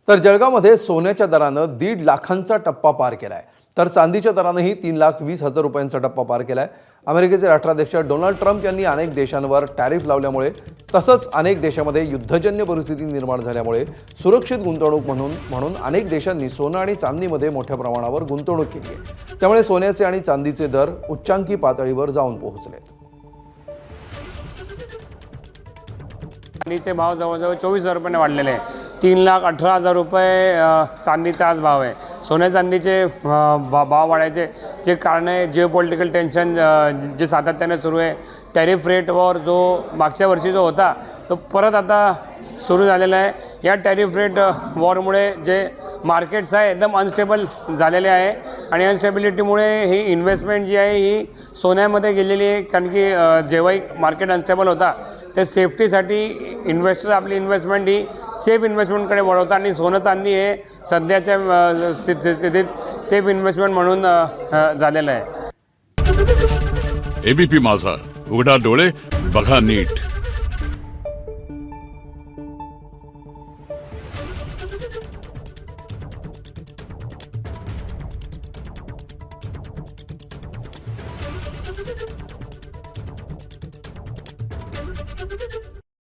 तर जळगावमध्ये सोन्याच्या दरानं 1.5 लाखांचा टप्पा पार केलाय, तर चांदीच्या दरानंही 3,20,000 रुपयांचा टप्पा पार केलाय। अमेरिकेचे राष्ट्राध्यक्ष डोनाल्ड ट्रम्प यांनी अनेक देशांवर टॅरिफ लावल्यामुळे तसंच अनेक देशांमध्ये युद्धजन्य परिस्थिती निर्माण झाल्यामुळे सुरक्षित गुंतवणूक म्हणून अनेक देशांनी सोनं आणि चांदीमध्ये मोठ्या प्रमाणावर गुंतवणूक केली आहे। त्यामुळे सोन्याचे आणि चांदीचे दर उच्चांकी पातळीवर जाऊन पोहोचलेत। चांदीचे भाव जवळजवळ 24,000 रुपयाने वाढलेले आहे। 3,18,000 रुपये चांदीचा आज भाव आहे। सोन्या चांदीचे भाव वाढायचे जे कारण आहे जिओपॉलिटिकल टेन्शन जे सातत्याने सुरू आहे। टॅरिफ रेट वॉर जो मागच्या वर्षी जो होता तो परत आता सुरू झालेला आहे। या टॅरिफ रेट वॉरमुळे जे मार्केट्स आहे एकदम अनस्टेबल झालेले आहे आणि अनस्टेबिलिटीमुळे ही इन्व्हेस्टमेंट जी आहे ही सोन्यामध्ये गेलेली आहे, कारण की जेव्हाही मार्केट अनस्टेबल होता ते सेफ्टीसाठी इन्व्हेस्टर आपली इन्व्हेस्टमेंट ही सेफ इन्व्हेस्टमेंटकडे वळवतात आणि सोनं चांदी हे सध्याच्या स्थितीत सेफ इन्व्हेस्टमेंट म्हणून झालेलं आहे। एबीपी माझा, उघडा डोळे बघा नीट। Thank you.